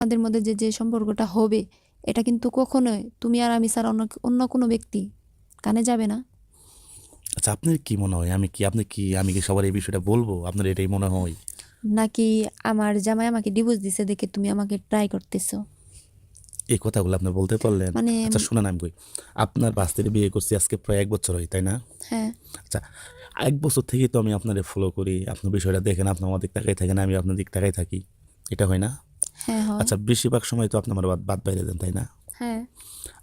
আমাদের মধ্যে যে সম্পর্কটা হবে এটা কিন্তু কখনোই তুমি আর আমি ছাড়া অন্য কোনো ব্যক্তি কানে যাবে না। আচ্ছা, আপনার কি মনে হয় আমি কি সবার এই বিষয়টা বলবো? আপনার এটাই মনে হয়? নাকি আমার জামাই আমাকে ডিভোর্স দিছে দেখে তুমি আমাকে ট্রাই করতেছো? এই কথাগুলো আপনি বলতে পারলেন? মানে আচ্ছা শুনেন, আমি কই, আপনার বাস্তির বিয়ে করছি আজকে প্রায় 1 বছর হয়, তাই না? হ্যাঁ আচ্ছা, 1 বছর থেকেই তো আমি আপনারে ফলো করি, আপনার বিষয়টা দেখেন, আপনি আমার দিক তাকাই থাকেন, আমি আপনার দিক তাকাই থাকি, এটা হয় না? হ্যাঁ হয় আচ্ছা, বেশিরভাগ সময় তো আপনি আমার বাদ বাইরে দেন, তাই না? হ্যাঁ।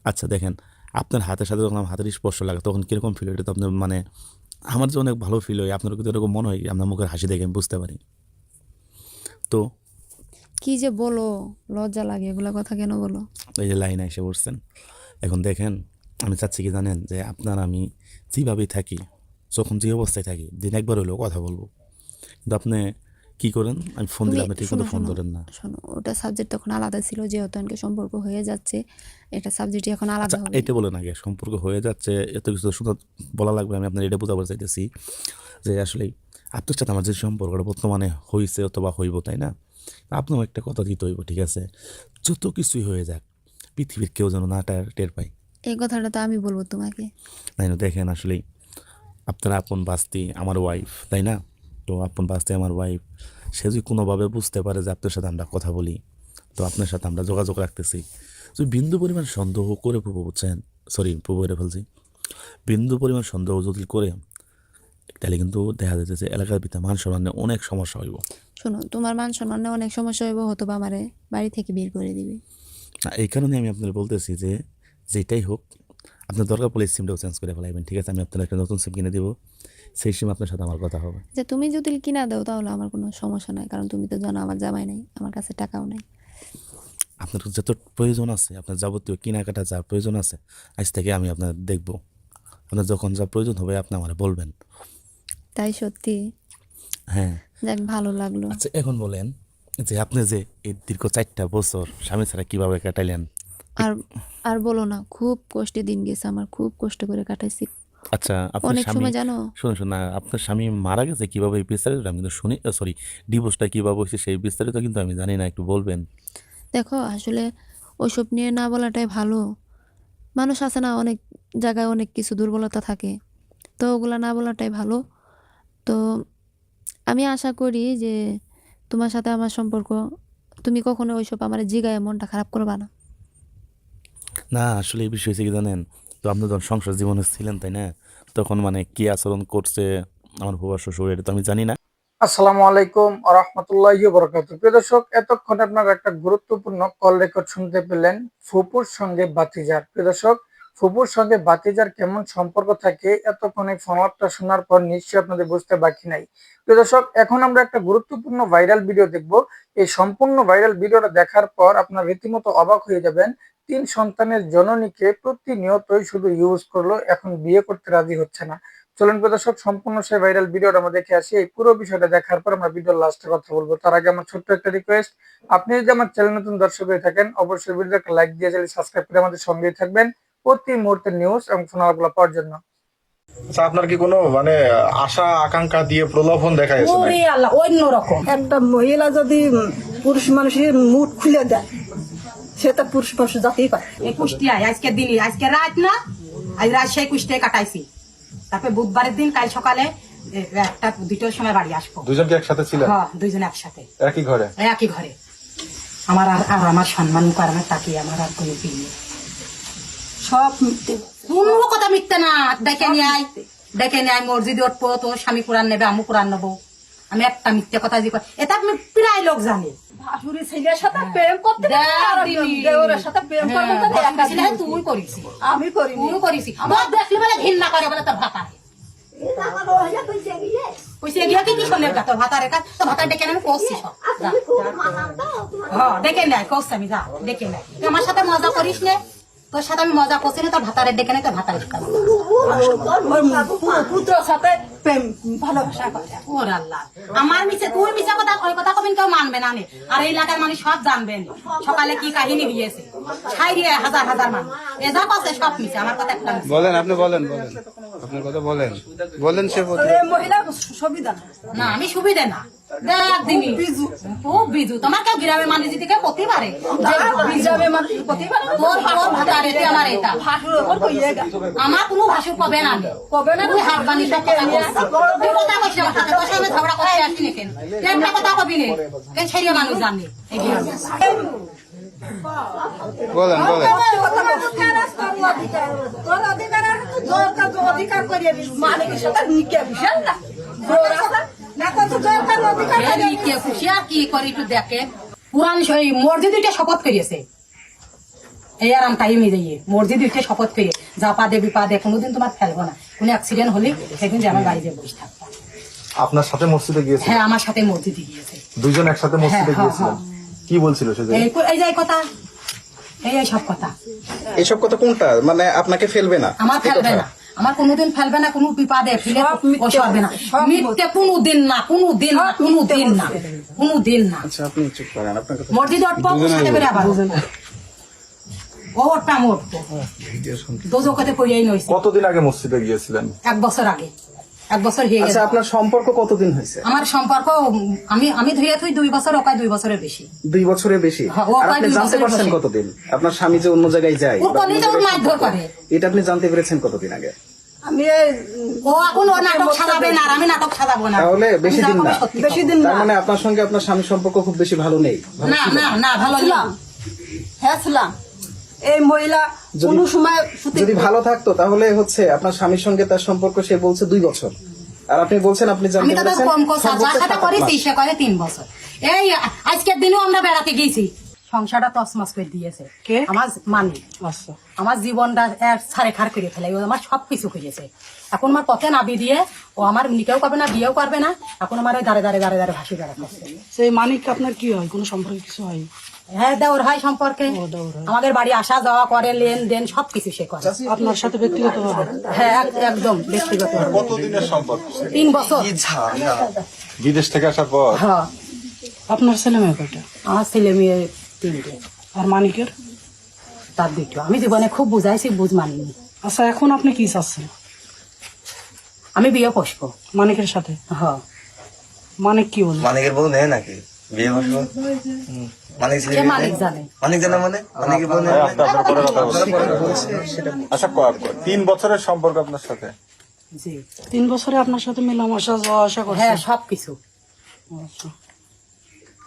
আচ্ছা দেখেন, আপনার হাতের সাথে যখন আমার হাতের স্পর্শ লাগে তখন কীরকম ফিল হয়? এটা তো আপনার মানে আমার যে অনেক ভালো ফিল হয়, আপনার কিন্তু এরকম মনে হয়? আপনার মুখের হাসি দেখে আমি বুঝতে পারি। তো কি যে বলো, লজ্জা লাগে এগুলা কথা কেন বলো? এই যে লাইনে এসে পড়ছেন, এখন দেখেন, আমি চাচ্ছি কি জানেন, যে আপনার আমি যেভাবেই থাকি, যখন যে অবস্থায় থাকি, দিন একবার হলেও কথা বলবো, কিন্তু আপনি কি করেন, আমি ফোন দিলে তুমি আপনি ঠিক শোনো মতো ফোন শোনো ধরেন না। শোনো, ওটা সাবজেক্ট তখন আলাদা ছিল, যেহেতু অনেক সম্পর্ক হয়ে যাচ্ছে, এটা সাবজেক্টই এখন আলাদা আচ্ছা হবে। এটা বলেন আগে, সম্পর্ক হয়ে যাচ্ছে এত কিছু শুধু বলা লাগবে? আমি আপনার এটা বোঝাবার চাইতেছি যে আসলে আপনার সাথে আমার যে সম্পর্কটা বর্তমানে হয়েছে অথবা হইব, তাই না? আপনারও একটা কথা দিতে হইব, ঠিক আছে? যত কিছুই হয়ে যাক, পৃথিবীর কেউ যেন না টের পায়। এই কথাটা তো আমি বলবো তোমাকে। তাই না? দেখেন আসলেই আপনার আপন বাস্তি আমার ওয়াইফ, তাই না? তো আপন বাস্তি আমার ওয়াইফ, সে যদি কোনোভাবে বুঝতে পারে যে আপনার সাথে আমরা কথা বলি, তো আপনার সাথে আমরা যোগাযোগ রাখতেছি, যদি বিন্দু পরিমাণ সন্দেহ করে প্রভু, বুঝছেন, সরি প্রভু এটা ফেলছি, বিন্দু পরিমাণ সন্দেহ যদি করে, তাহলে কিন্তু দেখা যাচ্ছে যে এলাকার ভিতরে মান সম্মানে অনেক সমস্যা হইব। শোনো, তোমার মান সম্মানে অনেক সমস্যা হইব, হয়তো বা আমারে বাড়ি থেকে বের করে দিবে। এই কারণে আমি আপনার বলতেছি যে যেটাই হোক, আপনার দরকার পড়লে সিমটাও চেঞ্জ করে ফেলাইবেন, ঠিক আছে? আমি আপনার একটা নতুন সিম কিনে দেবো, সেই সিম আপনার সাথে আমার কথা হবে। যে তুমি যদি কিনা দাও তাহলে আমার কোনো সমস্যা নাই, কারণ তুমি তো জানো আমার জামাই নাই, আমার কাছে টাকাও নাই। আপনার যত প্রয়োজন আছে, আপনার যাবতীয় কেনাকাটা যা প্রয়োজন আছে, আজ থেকে আমি আপনার দেখবো। আপনার যখন যা প্রয়োজন হবে আপনি আমার বলবেন। তাই সত্যি? হ্যাঁ। যাক, ভালো লাগলো। আচ্ছা এখন বলেন, যে আপনি যে এই দীর্ঘ 4টা বছর স্বামী ছাড়া কীভাবে কাটাইলেন? আর আর বলো না, খুব কষ্টে দিন গেছে আমার, খুব কষ্ট করে কাটাইছি। আচ্ছা, আপনার অনেক স্বামী, সময় জানো, শুনুন না, আপনার স্বামী মারা গেছে কীভাবে, এই বিস্তারিত আমি কিন্তু শুনি, সরি, ডিভোর্সটা কীভাবে হয়েছে সেই বিস্তারিত কিন্তু আমি জানি না, একটু বলবেন? দেখো আসলে ওইসব নিয়ে না বলাটাই ভালো। মানুষ আছে না, অনেক জায়গায় অনেক কিছু দুর্বলতা থাকে, তো ওগুলা না বলাটাই ভালো। তো আমি আশা করি যে তোমার সাথে আমার সম্পর্ক, তুমি কখনো ওইসব আমার জিগায় মনটা খারাপ করবা না। না আসলে এই বিষয় হচ্ছে কি জানেন, তো আপনি যখন সংসার জীবনে ছিলেন, তাই না, তখন মানে কি আচরণ করছে আমার ফুফা শ্বশুর, এটা তো আমি জানি না। আসসালামু আলাইকুম ওয়া রাহমাতুল্লাহি ওয়া বারাকাতুহু। প্রিয় দর্শক, এতক্ষণ আপনারা একটা গুরুত্বপূর্ণ কল রেকর্ড শুনতে পেলেন ফুপুর সঙ্গে বাতিজার। প্রিয় দর্শক, ফুপুর সঙ্গে বাতিজার কেমন সম্পর্ক থাকে, এতক্ষণ এই ফোনটা শোনার পর নিশ্চয়ই আপনাদের বুঝতে বাকি নাই। প্রিয় দর্শক, এখন আমরা একটা গুরুত্বপূর্ণ ভাইরাল ভিডিও দেখব। এই সম্পূর্ণ ভাইরাল ভিডিওটা দেখার পর আপনারা রীতিমতো অবাক হয়ে যাবেন। 3 সন্তানের জননীকে প্রতিনিয়তই শুধু ইউজ করলো, এখন বিয়ে করতে রাজি হচ্ছে না। চলুন প্রিয় দর্শক, সম্পূর্ণ সেই ভাইরাল ভিডিওটা আমরা দেখে আসি। এই পুরো বিষয়টা দেখার পর আমরা ভিডিওর লাস্টে কথা বলবো। তার আগে আমার ছোট্ট একটা রিকোয়েস্ট, আপনি যদি আমার চ্যানেল নতুন দর্শক হয়ে থাকেন, অবশ্যই ভিডিওটা একটা লাইক দিয়ে সাবস্ক্রাইব করে আমাদের সঙ্গেই থাকবেন প্রতি মুহূর্তের নিউজ এবং ফোনালাগুলো পাওয়ার জন্য। আচ্ছা, আপনার কি কোনো মানে আশা আকাঙ্ক্ষা দিয়ে প্রলোভন দেখা গেছে নাকি? ওরে আল্লাহ, অন্যরকম একটা মহিলা যদি পুরুষ মানুষের মুখ খুলে দেয়, সে তো পুরুষ মানুষ যাতেই পারে। এই কুষ্টিয়ায় আজকে দিলি, আজকে রাত না, আজ রাত সেই কুষ্টিয়ায় কাটাইছি। তারপরে বুধবারের দিন কাল সকালে 1টা-2টার সময় বাড়ি আসবো। দুজন কি একসাথে ছিলেন? হ্যাঁ, দুইজনে একসাথে একই ঘরে? একই ঘরে। আমার আর আমার সম্মান কারণে তাকে আমার আর কোনো বিয়ে নেই। সব মিথ্যে। কোনো কথা মিথ্যে না। ডেকে নিয়ে আয় মসজিদে উঠবো, তো স্বামী কোরআন নেবে, আমি কোরআন নেবো। আমি একটা মিথ্যে কথা যে এটা আমি প্রায় লোক জানে। ভাসুরি ছেলের সাথে প্রেম করতে পারে, আর দেওরের সাথে প্রেম করতে পারে, একা দিলি। তুই করিস, আমি করি, তুই করিস। আমার দেখলে বলে ঘৃণা করে, বলে তোর ভাতা কইছে এগিয়ে কি শুনলে তোর ভাতার কাজ, তো ভাতা ডেকে আমি করছি সব। হ্যাঁ, ডেকে নেয় করছি আমি, যা ডেকে নেয়। তুই আমার সাথে মজা করিস নে, তোর সাথে আমি মজা করছি না, তোর ভাতারে ডেকে নেয়, তোর ভাতারের কাজ। পুত্রের সাথে প্রেম ভালোবাসা করে। ওর আল্লাহ, আমার মিছে তুই মিছে কথা, ওই কথা কবেন কেউ মানবে না। আর এই এলাকার মানুষ সব জানবেন সকালে কি কাহিনী হয়েছে। সাইডে হাজার হাজার মানুষ এ যা পাচ্ছে সব মিছে, আমার কথা একটা মিছে। বলেন, আপনি বলেন আপনার কথা বলেন সে মহিলা সুবিধা না, আমি সুবিধে না। দেখ দিনি খুব বিজু তোমার কেউ গ্রামের মানুষ দিকে করতে পারে গ্রামের মানুষ প্রতিবার তোর ভাতার এতে আমার এটা ভাসুর ওপর কইয়ে গা আমার কোনো ভাষণ কবে না কবে না তুই হাত বানিয়ে সব কথা বলছিস। তুই কথা কইছিস আমার সাথে, তোর সঙ্গে ঝগড়া করে আসছি না কেন? তুই একটা কথা কবি নে, কেন ছেড়ে মানুষ জানে এই গ্রামে। বলেন বলেন তোর অধিকার আছে তো জোর অধিকার করিয়ে দিস মালিকের সাথে নিকে বিশাল না জোর আছে না কত জোর কার অধিকার এই কে খুশি আর কি করে একটু দেখে। পুরান সেই মসজিদ দুইটা শপথ করিয়েছে এই আরাম টাইমে যাইয়ে মসজিদ দুইটা শপথ করিয়ে যা পাদে বিপাদে কোনোদিন তোমার ফেলবো না, কোনো অ্যাক্সিডেন্ট হলে সেদিন যেন বাড়িতে বসে থাকবো। আপনার সাথে মসজিদে গিয়েছিলেন? হ্যাঁ আমার সাথে মসজিদে গিয়েছে, দুইজন একসাথে মসজিদে হ্যাঁ, গিয়েছিলেন? কি বলছিল সেদিন? এই যে এই কথা এই সব কথা এইসব কথা কোনটা মানে আপনাকে ফেলবে না? আমার ফেলবে না, আমার কোনোদিন ফেলবে না, কোনো বিপদে ফেলে বসাবে না, মিথ্যে কোনোদিন না, কোনোদিন না, কোনোদিন না, কোনোদিন না। আচ্ছা আপনি চুপ করেন, আপনার কথা মসজিদে উঠবো সাথে করে আবার ও উঠতাম উঠবো দোজকতে পড়িয়াই নইছে। কতদিন আগে মসজিদে গিয়েছিলেন? 1 বছর আগে, 1 বছর হয়ে আচ্ছা গেছে আপনার সম্পর্ক কতদিন হয়েছে? আমার সম্পর্ক। আমি ধুয়ে থুই 2 বছর, ওকায় 2 বছরের বেশি। 2 বছরের বেশি? হ্যাঁ, ও আর প্রায় আপনি 2 জানতে বছরের পারছেন বেশি। কতদিন আপনার স্বামী যে অন্য জায়গায় যায়? ও বা কলিতে অন্য ওর জায়গায় মারধর সম্পর্ক? করে। এটা আপনি জানতে পেরেছেন কতদিন আগে? আমি ও এখন ও নাটক সাজাবে না, আর আমি নাটক সাজাবো না। তাহলে বেশি দিন না? বেশি দিন তার না মানে আপনার সঙ্গে আপনার স্বামীর সম্পর্ক খুব বেশি ভালো নেই? না না না, ভালো না। ছিলাম হ্যাঁ ছিলাম। এই মহিলা কোন সময় যদি ভালো থাকতো তাহলে হচ্ছে আপনার স্বামীর সঙ্গে তার সম্পর্ক সে বলছে 2 বছর, আর আপনি বলছেন আপনি আমি জানতে তো পেরেছেন কম কথা সর্বোচ্চ যার সাথে 7 করেছি মাস। সে করে 3 বছর। এই আজকের দিনেও আমরা বেড়াতে গেছি, সংসারটা তছমাছ করে দিয়েছে আমার মানি। আমার জীবনটা ছাড়ে খার করে ফেলে, ও আমার সবকিছু করেছে। এখন আমার পথে নাবি দিয়ে ও আমার নিকেও করবে না, বিয়েও করবে না, এখন আমার ওই দাঁড়ে দাঁড়ে দাঁড়ে দাঁড়ে ভাসি বেড়াচ্ছে। সেই মানিক আপনার কি হয়, কোনো সম্পর্কে কিছু হয়? হ্যাঁ দেওর হয় সম্পর্কে, আমাদের বাড়ি আসা যাওয়া করে, লেনদেন সবকিছু সে করে। আপনার সাথে ব্যক্তিগত ভাবে? হ্যাঁ একদম ব্যক্তিগত। কতদিনের সম্পর্ক? 3 বছর। বিদেশ থেকে আসার পর? হ্যাঁ আপনার ছেলে মেয়ে কয়টা? আমার ছেলে মেয়ে 3টে, আর মানিকের? তার 2টো। আমি জীবনে খুব বুঝাইছি, বুঝ মানিনি। আচ্ছা এখন আপনি কি চাচ্ছেন? আমি বিয়ে বসবো মানিকের সাথে? হ্যাঁ। মানিক কি বলবে? মানিকের বউ নেয় নাকি বিয়ে বসবো? মানিক ছেলে কে মালিক জানে? মানিক জানা মানে মানিকের বউ নেয় মানে? আপনার পরে কথা বলছি। আচ্ছা 3 বছরের সম্পর্ক আপনার সাথে? জি 3 বছরে আপনার সাথে মেলামেশা যাওয়া আসা করছে? হ্যাঁ সবকিছু।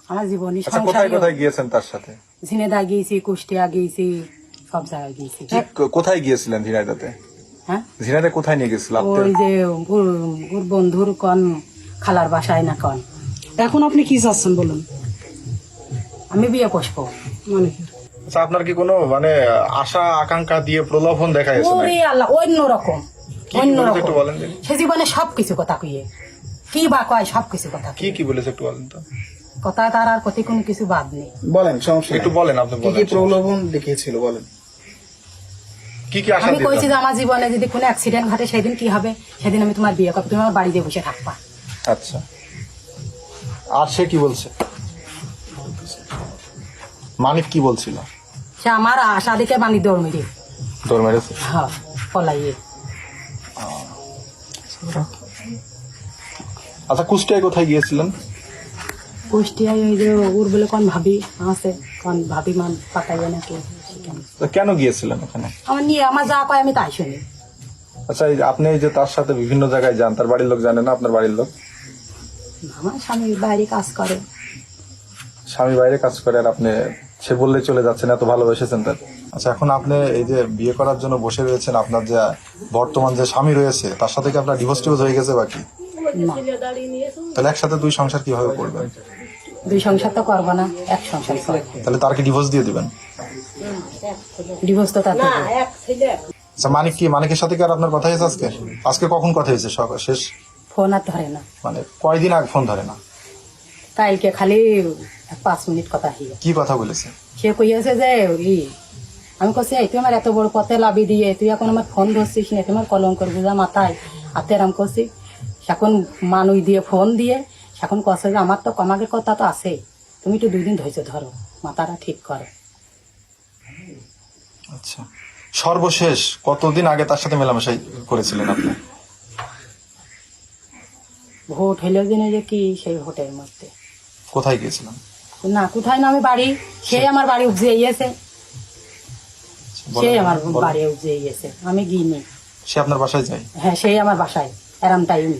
আমার জীবনে আচ্ছা কোথায় কোথায় গিয়েছেন তার সাথে? ঝিনেদা গিয়েছি, কুষ্টিয়া গিয়েছি, সব জায়গায় গিয়েছি। কোথায় গিয়েছিলেন ঝিনাইদাতে? হ্যাঁ ঝিনাইদা কোথায় নিয়ে গেছিল? ওই যে ওর বন্ধুর কন খালার বাসায় না কন। এখন আপনি কি চাচ্ছেন বলুন? আমি বিয়ে বসবো মানিকের? আচ্ছা আপনার কি কোনো মানে আশা আকাঙ্ক্ষা দিয়ে প্রলোভন দেখা গেছে ওরে নাকি? আল্লাহ, অন্য রকম কি অন্য বলেছে রকম। একটু বলেন দেখি। সে জীবনে সবকিছু কথা কইয়ে কি বা কয়, সবকিছু কথা কি কি বলেছে একটু বলেন তো। কথা, তার আর প্রতি কোনো কিছু বাদ নেই। বলেন, সমস্যা একটু নেই। বলেন, আপনি কি কি বলেন। প্রলোভন দেখিয়েছিল বলেন? কি কি আশা আমি কইছি দিয়েছেন? যে আমার জীবনে যদি কোনো অ্যাক্সিডেন্ট ঘটে সেদিন কি হবে, সেদিন আমি তোমার বিয়ে করবো, তুমি আমার বাড়িতে বসে থাকবা। আচ্ছা আর সে কি বলছে? মানিক কি বলছিল? সে আমার আশা দেখে বানি দৌড় মেরে দৌড় মেরেছে? হ্যাঁ পলাইয়ে। আচ্ছা কুষ্টিয়ায় কোথায় গিয়েছিলেন? কুষ্টিয়ায় ওই যে ওর বলে কোন ভাবি আছে, কোন ভাবি মান পাকাইয়ে নাকি সেখানে। তো কেন গিয়েছিলেন ওখানে? আমার নিয়ে আমার যা কয় আমি তাই শুনি। আচ্ছা এই যে আপনি এই যে তার সাথে বিভিন্ন জায়গায় যান, তার বাড়ির লোক জানে না? আপনার বাড়ির লোক? আমার স্বামী বাইরে কাজ করে। স্বামী বাইরে কাজ করে আর আপনি সে বললে চলে যাচ্ছেন, এত ভালোবেসেছেন তার। আচ্ছা এখন আপনি এই যে বিয়ে করার জন্য বসে রয়েছেন, আপনার যে বর্তমান যে স্বামী রয়েছে তার সাথে কি আপনার ডিভোর্স হয়ে গেছে বাকি? না তাহলে একসাথে 2 সংসার কিভাবে করবেন? 2 সংসার তো করবো না, 1 সংসার করবো। তাহলে তার কি ডিভোর্স দিয়ে দিবেন? ডিভোর্স তো তার দেবো। আচ্ছা মানিকের সাথে কি আর আপনার কথা হয়েছে আজকে? আজকে কখন কথা হয়েছে শেষ? ফোন আর ধরে না, মানে কয়দিন আগে ফোন ধরে না? কালকে খালি 5 মিনিট কথা হইয়া কি কথা বলেছে? সে কইয়াছে যে আমি কছি তুই আমার এত বড় পথে লাভি দিয়ে তুই এখন আমার ফোন ধরছিস না, তোমার কলঙ্কর বুঝা মাথায় হাতে আরাম করছি। এখন মানুষ দিয়ে ফোন দিয়ে এখন কছে যে আমার তো কমাগের কথা তো আছে, তুমি তো 2 দিন ধৈর্য ধরো, মাথাটা ঠিক করো। আচ্ছা সর্বশেষ কতদিন আগে তার সাথে মেলামেশা করেছিলেন আপনি? ভোট হইলে দিনে যে কি সেই ভোটের মধ্যে কোথায় গিয়েছিলেন? না কোথায় না আমি বাড়ি, সেই আমার বাড়ি উপজে গিয়েছে, সেই আমার বাড়ি উপজে গিয়েছে, আমি গিয়ে সে আপনার বাসায় যায়? হ্যাঁ সেই আমার বাসায় এরম টাইম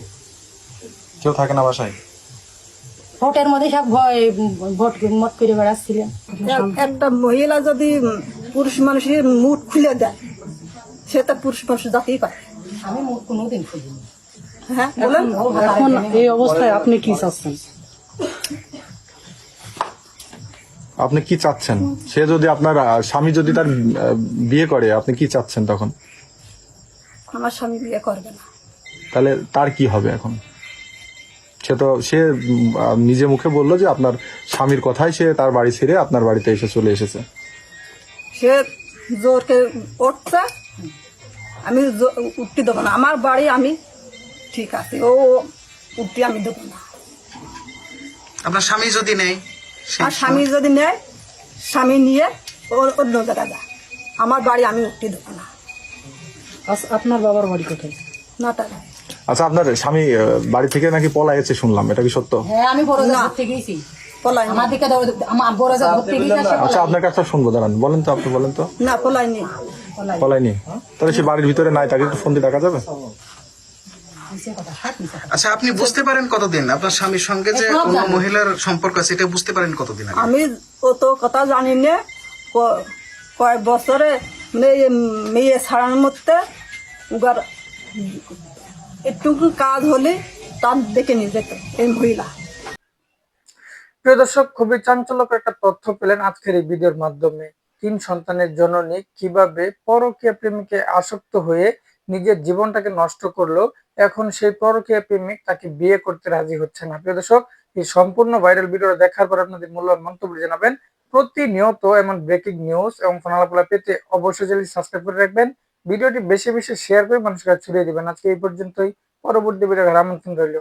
কেউ থাকে না বাসায়? ভোটের মধ্যে সব ভোট মত করে বেড়াচ্ছিলেন। একটা মহিলা যদি পুরুষ মানুষের মুখ খুলে দেয়, সেটা পুরুষ মানুষ জাতেই পারে। আমি মুখ কোনোদিন খুলিনি। হ্যাঁ বলেন। এখন এই অবস্থায় আপনি কি চাচ্ছেন? আপনি কি চাচ্ছেন? সে যদি আপনার স্বামী যদি তার বিয়ে করে, আপনি কি চাচ্ছেন তখন? আমার স্বামী বিয়ে করবে না। তাহলে তার কি হবে এখন? সে নিজে মুখে বললো যে আপনার স্বামীর কথায় সে তার বাড়ি ছেড়ে আপনার বাড়িতে এসে চলে এসেছে। সে জোরকে উঠছে, আমি উঠতে দেবো না। আমার বাড়ি আমি ঠিক আছে, ও উঠতে আমি দেবো না। আপনার স্বামী যদি নেই, আর স্বামী যদি নেয়, স্বামী নিয়ে অন্য জায়গায় যায়, আমার বাড়ি আমি উঠতে দেবো না। আপনার বাবার বাড়ি কোথায়? না টাকা আচ্ছা, আপনার স্বামী বাড়ি থেকে নাকি পলাইছে শুনলাম, এটা কি সত্য? হ্যাঁ আমি বড় ধরতে গেছি, পলাই আমার দিকে আমার বড় ধরতে গেছে। আচ্ছা, আপনার কাছে শুনবো, দাঁড়ান, বলেন তো, আপনি বলেন তো। না পলাইনি। পলাইনি? তাহলে সে বাড়ির ভিতরে নাই, তাকে একটু ফোন দিয়ে ডাকা যাবে? আচ্ছা, আপনি বুঝতে পারেন কতদিন আপনার স্বামীর সঙ্গে যে অন্য মহিলার সম্পর্ক আছে, এটা বুঝতে পারেন কতদিন আগে? আমি অত কথা জানি না। কয়েক বছরে মানে এই মেয়ে ছাড়ানোর মধ্যে উগার একটু কাজ হলে তার দেখে নিয়ে যেত এই মহিলা। প্রিয় দর্শক, খুবই চাঞ্চল্যকর একটা তথ্য পেলেন আজকের এই ভিডিওর মাধ্যমে। 3 সন্তানের জননী কিভাবে পরকীয়া প্রেমিকে আসক্ত হয়ে নিজের জীবনটাকে নষ্ট করলো। এখন সেই পরকীয়া প্রেমিক তাকে বিয়ে করতে রাজি হচ্ছে না। প্রিয় দর্শক, এই সম্পূর্ণ ভাইরাল ভিডিওটা দেখার পর আপনাদের মূল্যবান মন্তব্য জানাবেন। প্রতিনিয়ত এমন ব্রেকিং নিউজ এবং ফোনালাপোলা পেতে অবশ্যই চ্যানেলটি সাবস্ক্রাইব করে রাখবেন। ভিডিওটি বেশি বেশি শেয়ার করে মানুষের কাছে ছড়িয়ে দিবেন। আজকে এই পর্যন্তই, পরবর্তী ভিডিওর আমন্ত্রণ রইল।